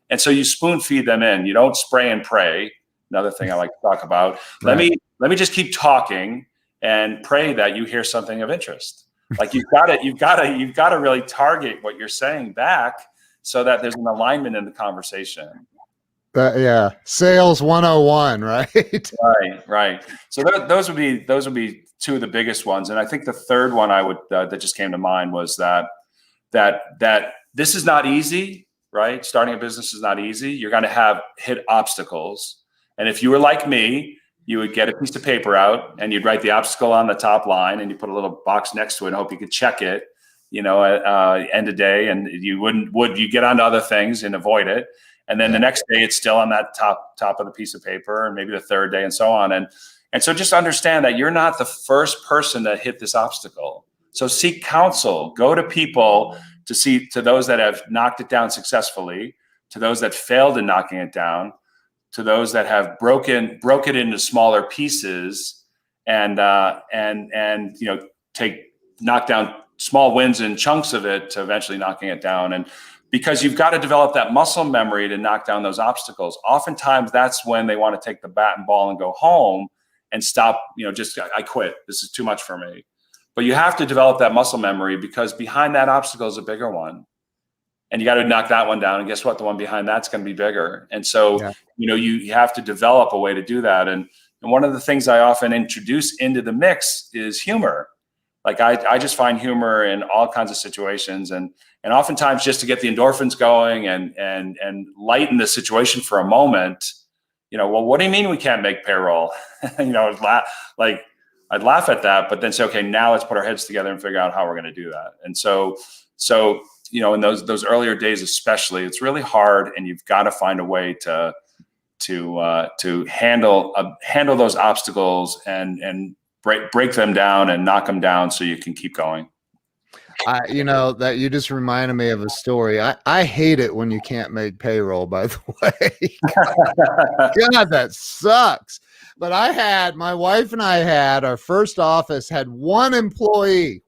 And so you spoon feed them in. You don't spray and pray. Another thing I like to talk about. Right. Let me just keep talking and pray that you hear something of interest. Like you've got to really target what you're saying back so that there's an alignment in the conversation. Yeah. Sales 101, right? Right. So those would be two of the biggest ones. And I think the third one that just came to mind was that this is not easy, right? Starting a business is not easy. You're going to hit obstacles. And if you were like me, you would get a piece of paper out and you'd write the obstacle on the top line and you put a little box next to it and hope you could check it, at end of day. And you get onto other things and avoid it. And then the next day it's still on that top of the piece of paper, and maybe the third day and so on. And so just understand that you're not the first person to hit this obstacle. So seek counsel, go to people to those that have knocked it down successfully, to those that failed in knocking it down, to those that have broke it into smaller pieces and knock down small wins and chunks of it to eventually knocking it down. And because you've got to develop that muscle memory to knock down those obstacles. Oftentimes that's when they want to take the bat and ball and go home and stop, I quit. This is too much for me. But you have to develop that muscle memory, because behind that obstacle is a bigger one. And you got to knock that one down. And guess what? The one behind that's going to be bigger. And so, you have to develop a way to do that. And one of the things I often introduce into the mix is humor. Like I just find humor in all kinds of situations, and oftentimes just to get the endorphins going and lighten the situation for a moment. Well, what do you mean we can't make payroll? I'd laugh at that, but then say, okay, now let's put our heads together and figure out how we're going to do that. And so in those earlier days, especially, it's really hard, and you've got to find a way to handle those obstacles and break them down and knock them down so you can keep going. That you just reminded me of a story. I hate it when you can't make payroll, by the way. God, that sucks. But my wife and I our first office had one employee,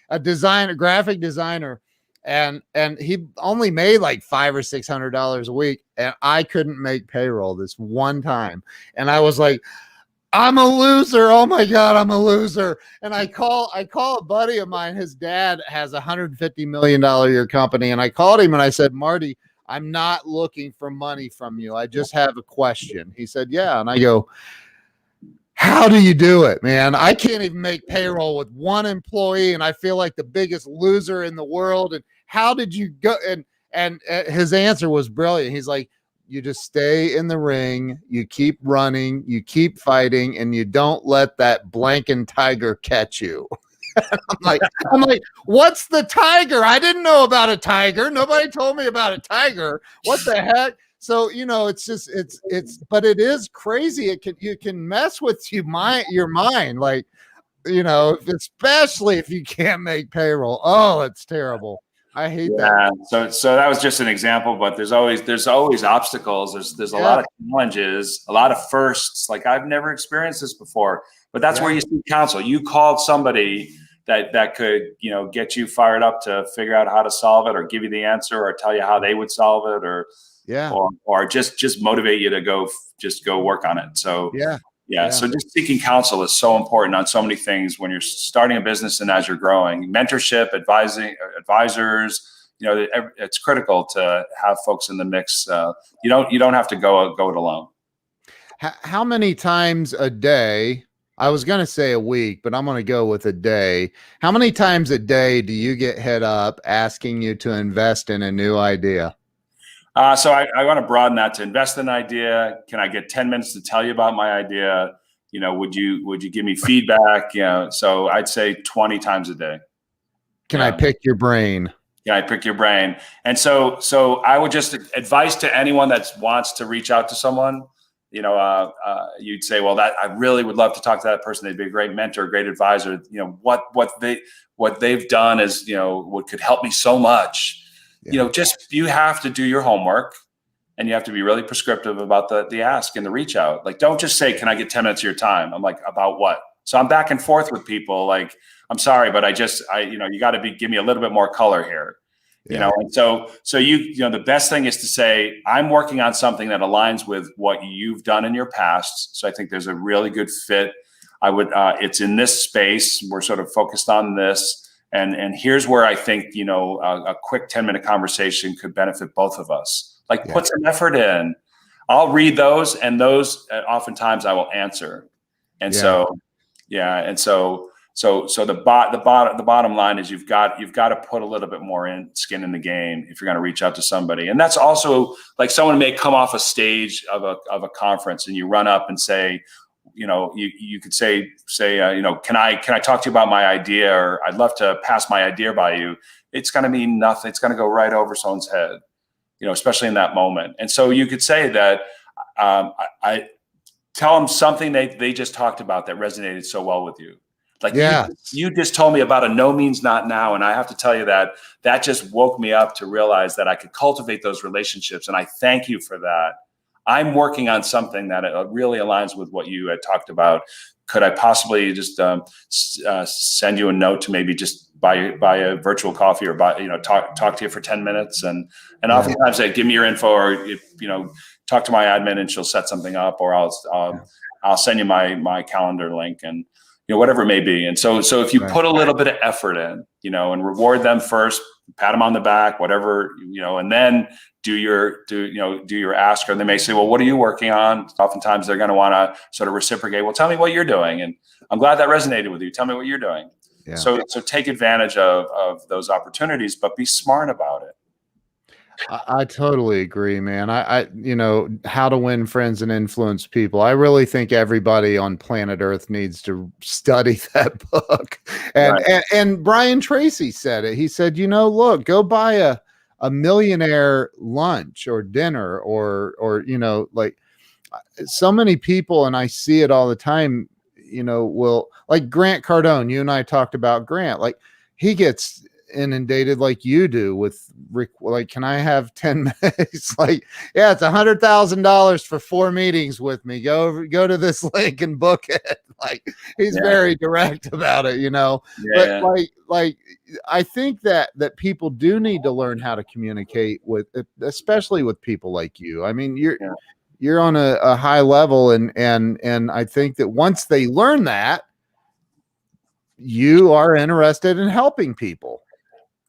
a graphic designer. And he only made like $500 or $600 a week. And I couldn't make payroll this one time. And I was like, I'm a loser. Oh my God, I'm a loser. And I call a buddy of mine. His dad has a $150 million a year company. And I called him and I said, Marty, I'm not looking for money from you. I just have a question. He said, yeah. And I go, How do you do it, man? I can't even make payroll with one employee, and I feel like the biggest loser in the world. And how did you go? And his answer was brilliant. He's like, you just stay in the ring, you keep running, you keep fighting, and you don't let that blanking tiger catch you. I'm like, what's the tiger? I didn't know about a tiger. Nobody told me about a tiger. What the heck? So, it's just, but it is crazy. You can mess with your mind, like, especially if you can't make payroll. Oh, it's terrible. I hate that. So that was just an example, but there's always obstacles. There's a lot of challenges, a lot of firsts. Like, I've never experienced this before, but that's where you seek counsel. You called somebody that could, get you fired up to figure out how to solve it, or give you the answer, or tell you how they would solve it, or just motivate you to go work on it. So so just seeking counsel is so important on so many things when you're starting a business and as you're growing. Mentorship, advisors, it's critical to have folks in the mix. You don't have to go it alone. How many times a day? I was going to say a week, but I'm going to go with a day. How many times a day do you get hit up asking you to invest in a new idea? So I want to broaden that to invest in an idea. Can I get 10 minutes to tell you about my idea? Would you give me feedback? So I'd say 20 times a day. Can I pick your brain? Yeah, I pick your brain. And so I would just advise to anyone that wants to reach out to someone, you'd say, well, that I really would love to talk to that person. They'd be a great mentor, a great advisor. What they've done is, what could help me so much. You have to do your homework, and you have to be really prescriptive about the ask and the reach out. Like, don't just say, can I get 10 minutes of your time? I'm like, about what? So I'm back and forth with people. Like, I'm sorry, but you got to give me a little bit more color here. And so the best thing is to say, I'm working on something that aligns with what you've done in your past. So I think there's a really good fit. It's in this space. We're sort of focused on this. And here's where I think, a quick 10-minute conversation could benefit both of us. Like, put some effort in. I'll read those, and those oftentimes I will answer. And so the bottom line is you've got to put a little bit more skin in the game if you're going to reach out to somebody. And that's also, like, someone may come off a stage of a conference, and you run up and say, you could say, can I talk to you about my idea, or I'd love to pass my idea by you. It's going to mean nothing. It's going to go right over someone's head, especially in that moment. And so you could say that, I tell them something they just talked about that resonated so well with you. Like, you just told me about a no means not now. And I have to tell you that just woke me up to realize that I could cultivate those relationships. And I thank you for that. I'm working on something that really aligns with what you had talked about. Could I possibly just send you a note to maybe just buy a virtual coffee, or talk to you for 10 minutes? And oftentimes they give me your info, or talk to my admin and she'll set something up, or I'll send you my calendar link, and whatever it may be. And so if you put a little bit of effort in, and reward them first, pat them on the back, whatever, and then do your ask. Or they may say, well, what are you working on? Oftentimes they're going to want to sort of reciprocate. Well, tell me what you're doing. And I'm glad that resonated with you. Tell me what you're doing. Yeah. So take advantage of those opportunities, but be smart about it. I totally agree, man. I How to Win Friends and Influence People. I really think everybody on planet Earth needs to study that book. And Brian Tracy said it. He said, look, go buy a millionaire lunch or dinner, or like, so many people, and I see it all the time, will, like Grant Cardone. You and I talked about Grant. Like, he gets inundated like you do with like, can I have 10 minutes? Like, yeah, it's $100,000 for 4 meetings with me. Go to this link and book it. Like, he's very direct about it, but like I think that people do need to learn how to communicate with, especially with people like you. I mean, you're on a high level, and I think that once they learn that, you are interested in helping people.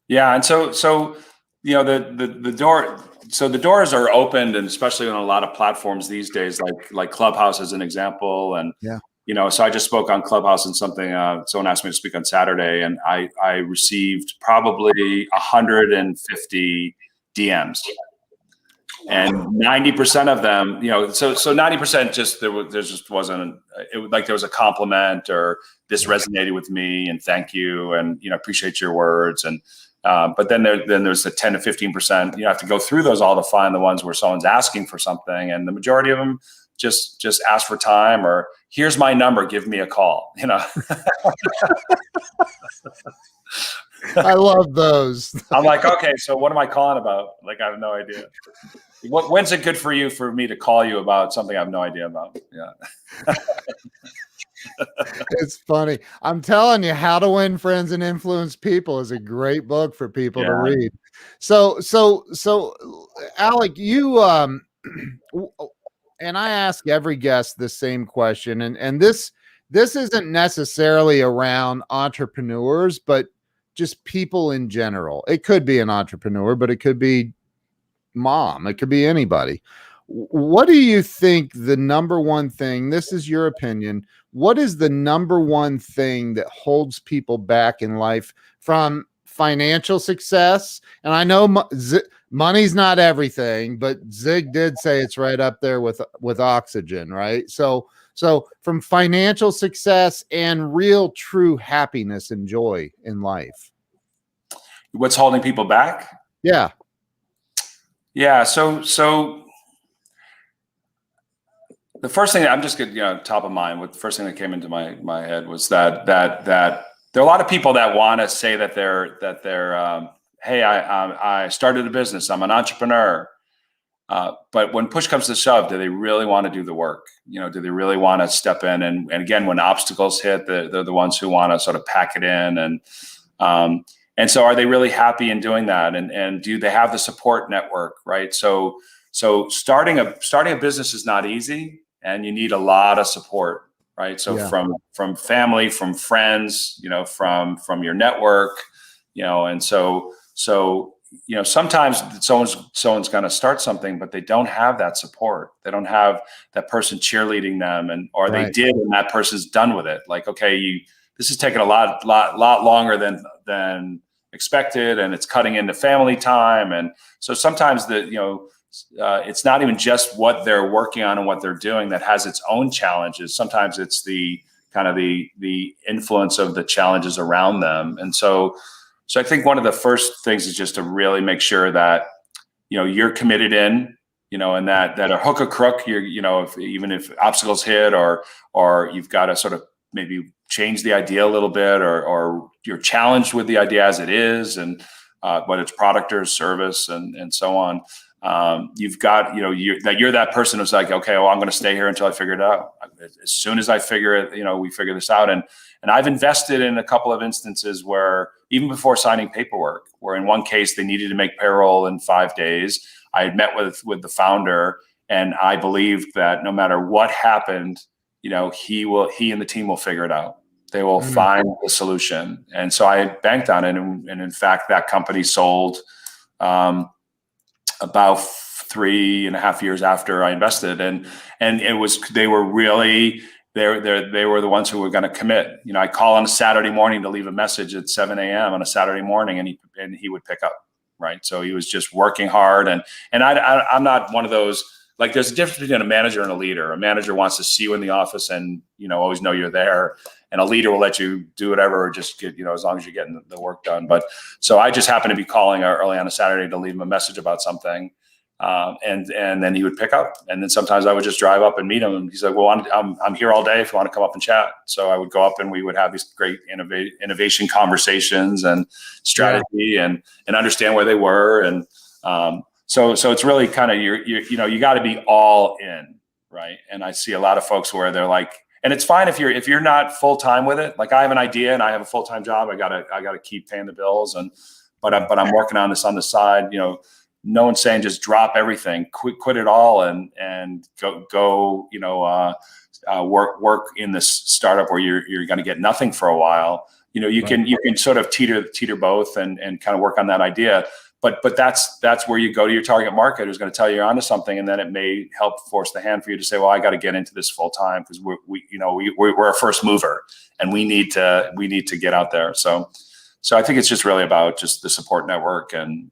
Yeah. And so the door, so the doors are opened, and especially on a lot of platforms these days, like Clubhouse as an example. And So I just spoke on Clubhouse and something, someone asked me to speak on Saturday, and I received probably 150 DMs. And 90% of them, so 90% just there just wasn't, like there was a compliment or this resonated with me and thank you and appreciate your words, and but then there's the 10 to 15%. You have to go through those all to find the ones where someone's asking for something, and the majority of them just ask for time or here's my number, give me a call. I love those. I'm like, okay, so what am I calling about? Like, I have no idea. When's it good for me to call you about something I have no idea about? Yeah. It's funny. I'm telling you, How to Win Friends and Influence People is a great book for people to read. So Alec, you and I ask every guest the same question, and this isn't necessarily around entrepreneurs, but just people in general. It could be an entrepreneur, but it could be mom. It could be anybody. What do you think the number one thing, this is your opinion, what is the number one thing that holds people back in life from financial success? And I know money's not everything, but Zig did say it's right up there with oxygen, right? So from financial success and real true happiness and joy in life. What's holding people back? Yeah. Yeah. So the first thing I'm just top of mind, what the first thing that came into my head was that there are a lot of people that want to say that they're hey, I started a business, I'm an entrepreneur. But when push comes to shove, do they really want to do the work? Do they really want to step in? And again, when obstacles hit, they're the ones who want to sort of pack it in. And so are they really happy in doing that? And do they have the support network, right? So starting a business is not easy, and you need a lot of support, right? So from family, from friends, from your network, and so sometimes someone's going to start something, but they don't have that support. They don't have that person cheerleading them, or they did, and that person's done with it. Like, okay, this is taking a lot longer than expected, and it's cutting into family time. And so sometimes it's not even just what they're working on and what they're doing that has its own challenges. Sometimes it's the kind of the influence of the challenges around them. And so I think one of the first things is just to really make sure that, you're committed in, and that a hook or crook, even if obstacles hit or you've got to sort of maybe change the idea a little bit, or you're challenged with the idea as it is, and whether it's product or service and so on. You've got, you're that person who's like, okay, well, I'm going to stay here until I figure it out. As soon as I figure it, we figure this out. And I've invested in a couple of instances where even before signing paperwork, where in one case they needed to make payroll in 5 days, I had met with the founder, and I believed that no matter what happened, he and the team will figure it out. They will find the solution. And so I banked on it. And in fact, that company sold, about 3.5 years after I invested, and they were the ones who were going to commit. I call on a Saturday morning to leave a message at 7 a.m. on a Saturday morning, and he would pick up, right? So he was just working hard, and I'm not one of those, like, there's a difference between a manager and a leader. A manager wants to see you in the office and always know you're there. And a leader will let you do whatever, or just get, as long as you're getting the work done. But so I just happened to be calling early on a Saturday to leave him a message about something. And then he would pick up. And then sometimes I would just drive up and meet him. And he's like, well, I'm here all day if you want to come up and chat. So I would go up and we would have these great innovation conversations and strategy and understand where they were. And so it's really kind of, you got to be all in, right? And I see a lot of folks where they're like, and it's fine if you're not full time with it. Like, I have an idea and I have a full time job. I gotta keep paying the bills, but I'm working on this on the side. No one's saying just drop everything, quit it all, and go. Work in this startup where you're going to get nothing for a while. You can sort of teeter both and kind of work on that idea. but that's where you go to your target market who's going to tell you you're onto something, and then it may help force the hand for you to say, well, I got to get into this full time because we're a first mover and we need to get out there. So I think it's just really about just the support network and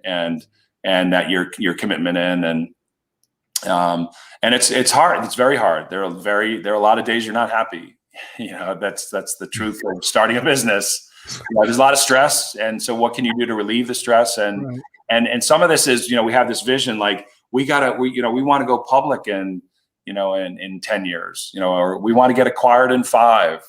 that your commitment in, and it's hard. It's very hard. There are a lot of days you're not happy. That's the truth of starting a business. There's a lot of stress, and so what can you do to relieve the stress? And Right. and some of this is, we have this vision, like we want to go public in 10 years, or we want to get acquired in 5.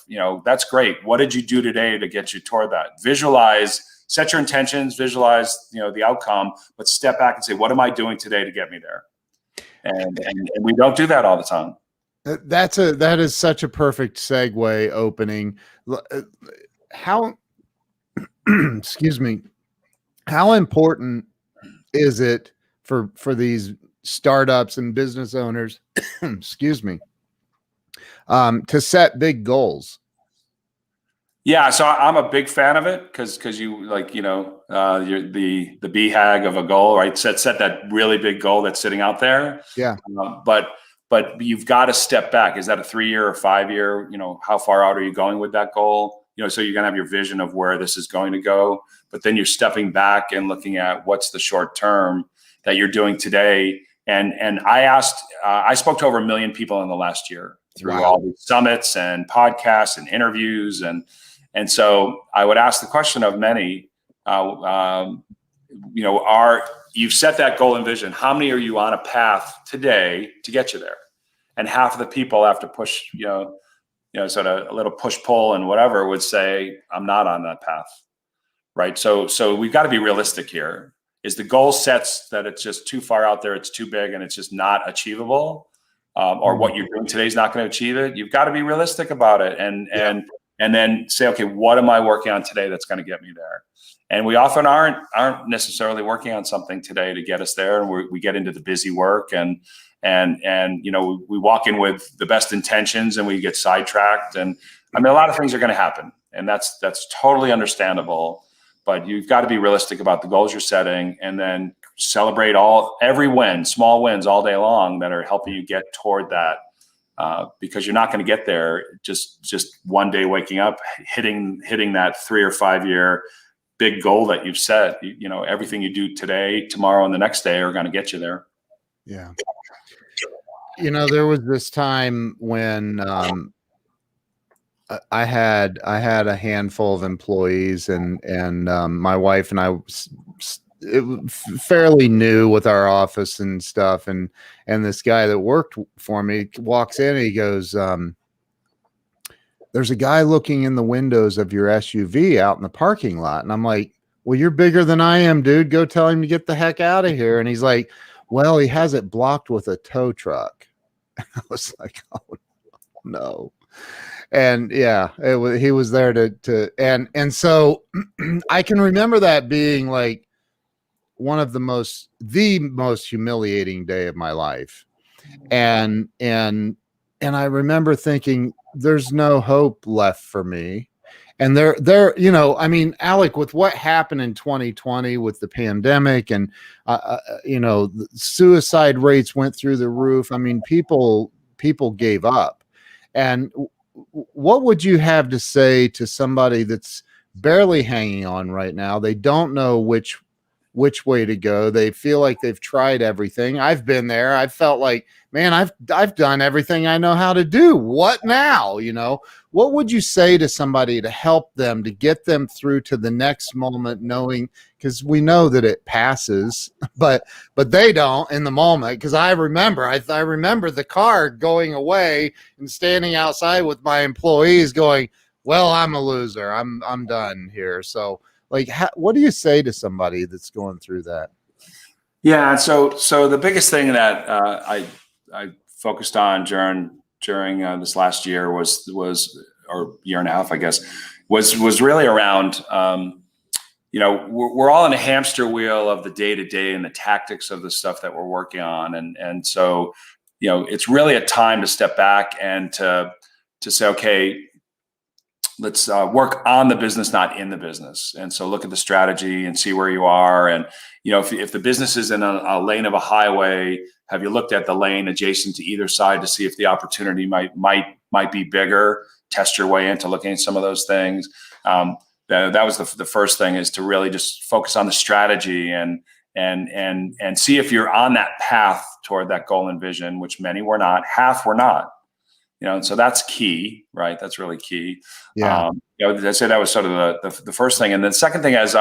That's great. What did you do today to get you toward that? Visualize, set your intentions, visualize the outcome, but step back and say, what am I doing today to get me there? And we don't do that all the time. That is such a perfect segue opening. How excuse me, how important is it for these startups and business owners excuse me, to set big goals? Yeah, so I'm a big fan of it because you you're the BHAG of a goal, right? Set that really big goal that's sitting out there. Yeah. But you've got to step back. Is that a 3-year or 5-year? How far out are you going with that goal? So you're gonna have your vision of where this is going to go, but then you're stepping back and looking at what's the short term that you're doing today. And I spoke to over 1 million people in the last year through all these summits and podcasts and interviews, and so I would ask the question of many, you've set that goal and vision. How many are you on a path today to get you there? And half of the people, after push, sort of a little push pull and whatever, would say, I'm not on that path, right? So we've got to be realistic here. Is the goal sets that it's just too far out there, it's too big, and it's just not achievable, or what you're doing today is not going to achieve it? You've got to be realistic about it, and then say, okay, what am I working on today that's going to get me there? And we often aren't necessarily working on something today to get us there, and we get into the busy work, and we walk in with the best intentions and we get sidetracked, and a lot of things are going to happen, and that's totally understandable. But you've got to be realistic about the goals you're setting, and then celebrate every win, small wins all day long that are helping you get toward that. Because you're not going to get there just one day waking up, hitting that 3 or 5 year big goal that you've set. Everything you do today, tomorrow, and the next day are going to get you there. Yeah. There was this time when I had a handful of employees, and my wife and I fairly new with our office and stuff, and this guy that worked for me walks in and he goes, there's a guy looking in the windows of your SUV out in the parking lot. And I'm like, well, you're bigger than I am, dude. Go tell him to get the heck out of here. And he's like, well, he has it blocked with a tow truck. I was like, oh no. And yeah, he was there and so I can remember that being like one of the most humiliating day of my life. And I remember thinking, there's no hope left for me. And Alec, with what happened in 2020 with the pandemic, and the suicide rates went through the roof. People gave up. And what would you have to say to somebody that's barely hanging on right now? They don't know which way to go. They feel like they've tried everything. I've been there. I've felt like, man, I've done everything I know how to do. What now? What would you say to somebody to help them, to get them through to the next moment, knowing, because we know that it passes, but they don't in the moment. Because I remember the car going away and standing outside with my employees going, well, I'm a loser. I'm done here. So what do you say to somebody that's going through that? Yeah. So the biggest thing that I focused on during this last year was or year and a half, I guess, was really around, we're all in a hamster wheel of the day to day and the tactics of the stuff that we're working on. And so, it's really a time to step back and to say, okay, work on the business, not in the business. And so look at the strategy and see where you are. And, if the business is in a lane of a highway, have you looked at the lane adjacent to either side to see if the opportunity might be bigger? Test your way into looking at some of those things. That was the first thing, is to really just focus on the strategy and see if you're on that path toward that goal and vision, which many were not, half were not. And so that's key, right? That's really key. Yeah. I said that was sort of the first thing. And then the second thing is,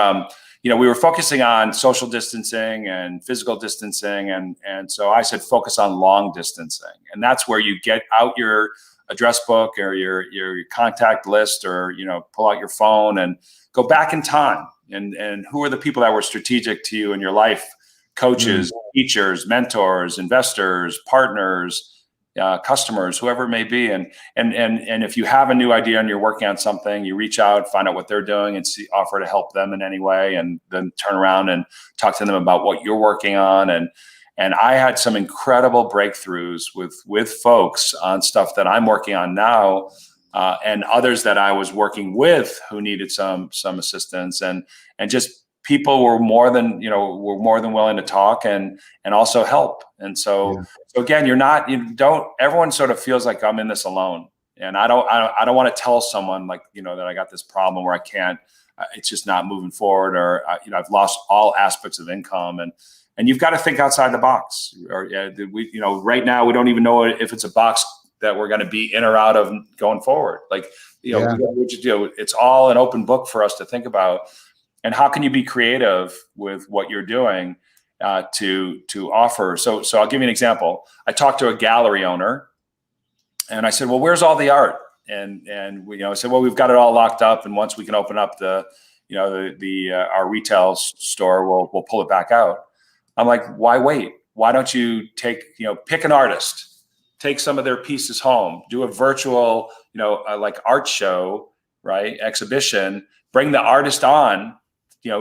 we were focusing on social distancing and physical distancing. And so I said, focus on long distancing. And that's where you get out your address book or your contact list, or, pull out your phone and go back in time. And who are the people that were strategic to you in your life? Coaches, teachers, mentors, investors, partners, customers, whoever it may be. And if you have a new idea and you're working on something, you reach out, find out what they're doing, and offer to help them in any way, and then turn around and talk to them about what you're working on. And I had some incredible breakthroughs with folks on stuff that I'm working on now, and others that I was working with who needed some assistance, and just people were more than willing to talk and also help. And so again, everyone sort of feels like I'm in this alone, and I don't want to tell someone that I got this problem where I can't, it's just not moving forward, or I've lost all aspects of income, and you've got to think outside the box. Or right now we don't even know if it's a box that we're going to be in or out of going forward. It's all an open book for us to think about. And how can you be creative with what you're doing to offer? So I'll give you an example. I talked to a gallery owner, and I said, "Well, where's all the art?" And I said, "Well, we've got it all locked up, and once we can open up our retail store, we'll pull it back out." I'm like, "Why wait? Why don't you pick an artist, take some of their pieces home, do a virtual art show, right? Exhibition, bring the artist on."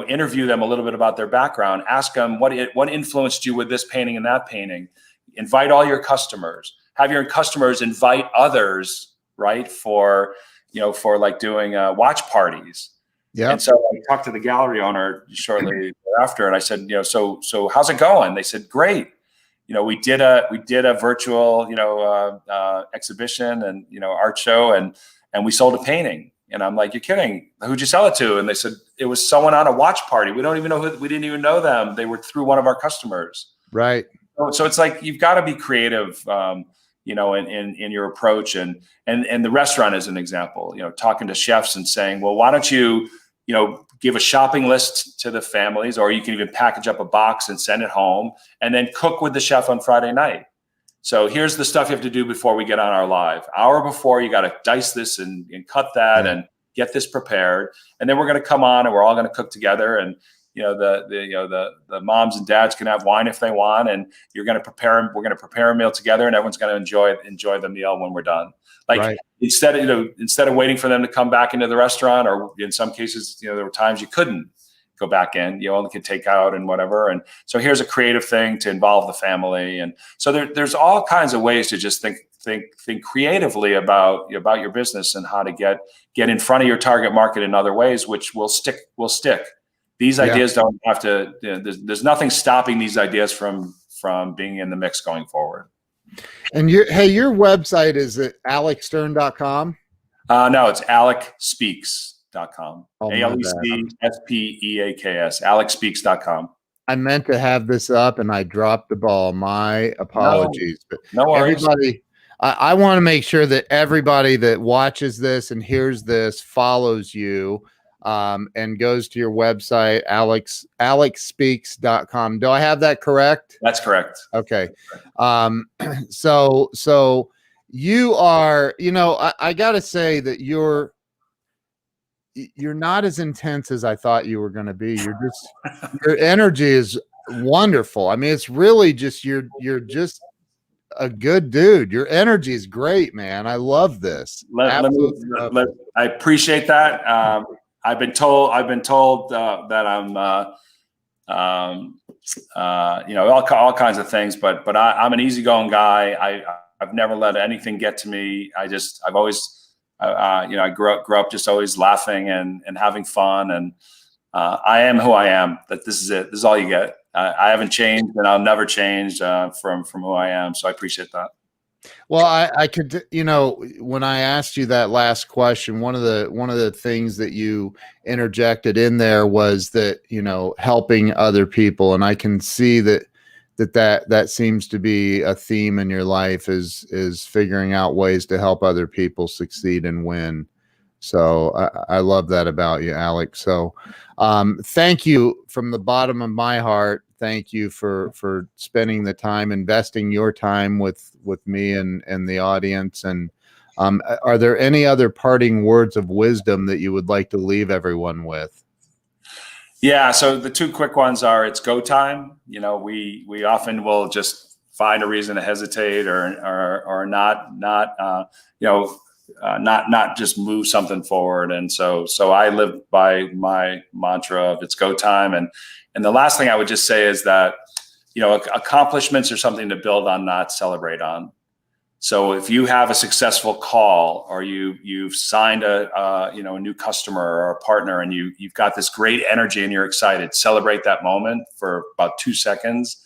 Interview them a little bit about their background, ask them what influenced you with this painting and that painting, invite all your customers, have your customers invite others, right? For doing watch parties. Yeah. And so I talked to the gallery owner shortly after, and I said, so how's it going? They said, great. We did a virtual, exhibition and, art show, and we sold a painting. And I'm like, you're kidding. Who'd you sell it to? And they said, it was someone on a watch party. We don't even know we didn't even know them. They were through one of our customers. Right. So it's like, you've got to be creative, in your approach. And the restaurant is an example, talking to chefs and saying, well, why don't you, give a shopping list to the families, or you can even package up a box and send it home, and then cook with the chef on Friday night. So here's the stuff you have to do before we get on our live. Hour before, you got to dice this and cut that and get this prepared. And then we're going to come on and we're all going to cook together. And the moms and dads can have wine if they want. And we're going to prepare a meal together, and everyone's going to enjoy the meal when we're done. Instead of waiting for them to come back into the restaurant, or in some cases, there were times you couldn't go back in, you only could take out and whatever. And so here's a creative thing to involve the family. And so there's all kinds of ways to just think creatively about your business, and how to get in front of your target market in other ways, which will stick. These ideas don't have to, there's nothing stopping these ideas from being in the mix going forward. And your website is at alecstern.com? No, it's AlecSpeaks.com. AlecSpeaks, AlecSpeaks.com. I meant to have this up and I dropped the ball. My apologies. No worries. Everybody, I want to make sure that everybody that watches this and hears this follows you, and goes to your website, AlecSpeaks.com. Do I have that correct? That's correct. Okay. So you are, I got to say that you're not as intense as I thought you were going to be. Your energy is wonderful. I mean, it's really just, you're just a good dude. Your energy is great, man. I love this. I appreciate that. I've been told that I'm, all kinds of things, but I'm an easygoing guy. I've never let anything get to me. I've always I grew up just always laughing and having fun, and I am who I am. That this is it. This is all you get. I haven't changed, and I'll never change from who I am. So I appreciate that. Well, I could, when I asked you that last question, one of the things that you interjected in there was that, helping other people. And I can see that seems to be a theme in your life is figuring out ways to help other people succeed and win. So I love that about you, Alec. So thank you from the bottom of my heart. Thank you for spending the time, investing your time with me and the audience. And are there any other parting words of wisdom that you would like to leave everyone with? Yeah. So the two quick ones are, it's go time. We often will just find a reason to hesitate or not just move something forward. And so I live by my mantra of it's go time. And the last thing I would just say is that, accomplishments are something to build on, not celebrate on. So if you have a successful call, or you've signed a new customer or a partner, and you've got this great energy and you're excited, celebrate that moment for about 2 seconds,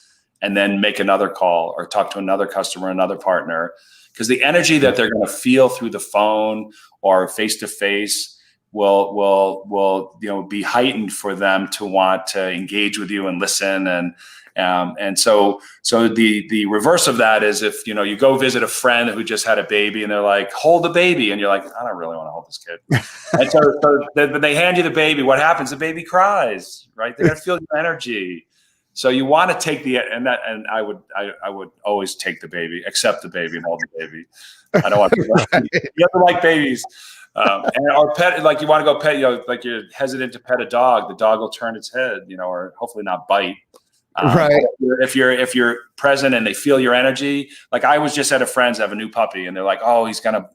and then make another call or talk to another customer, another partner, because the energy that they're going to feel through the phone or face to face will be heightened for them to want to engage with you and listen. And so the reverse of that is if you go visit a friend who just had a baby and they're like, hold the baby, and you're like, I don't really want to hold this kid. And so they hand you the baby. What happens? The baby cries, right? They're gonna feel your energy. So you want to take and I would always take the baby, accept the baby, and hold the baby. I don't want to. You have to like babies. Or pet, like you want to go pet, like you're hesitant to pet a dog. The dog will turn its head, or hopefully not bite. Right. If you're present and they feel your energy, like I was just at a friend's, have a new puppy, and they're like, oh, he's gonna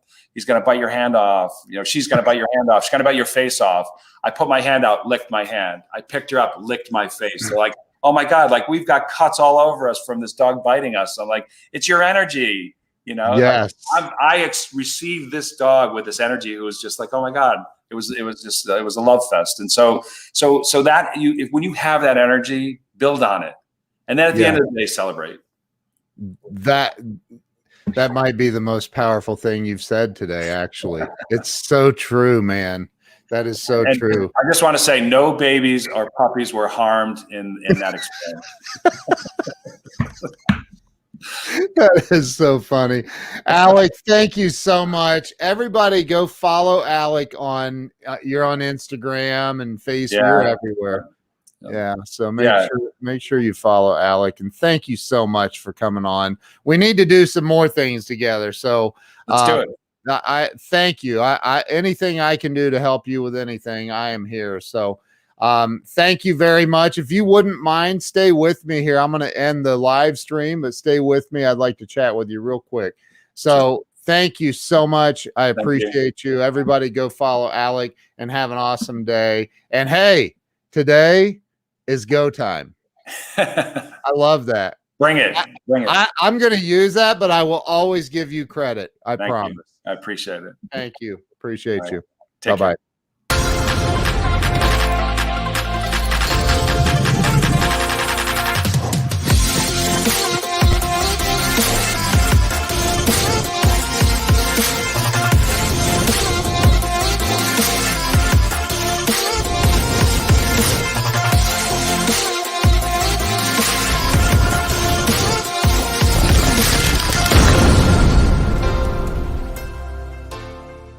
bite your hand off. She's gonna bite your hand off. She's gonna bite your face off. I put my hand out, licked my hand. I picked her up, licked my face. They're like, oh my God, like we've got cuts all over us from this dog biting us. I'm like, it's your energy. Yes. Like I received this dog with this energy who was just like, oh my God, it was a love fest. And so that when you have that energy, build on it. And then at the end of the day, celebrate. That might be the most powerful thing you've said today. Actually, it's so true, man. That is so true. I just want to say no babies or puppies were harmed in that experience. That is so funny. Alec, thank you so much. Everybody go follow Alec you're on Instagram and Facebook. You're everywhere. Yeah. So make sure you follow Alec, and thank you so much for coming on. We need to do some more things together. So let's do it. I thank you. I anything I can do to help you with anything, I am here. So thank you very much. If you wouldn't mind, stay with me here. I'm going to end the live stream, but stay with me. I'd like to chat with you real quick. So thank you so much. I appreciate you. Everybody go follow Alec and have an awesome day. And hey, today is go time. I love that. Bring it. I'm going to use that, but I will always give you credit. I promise. I appreciate it. Thank you. Appreciate you. Bye-bye.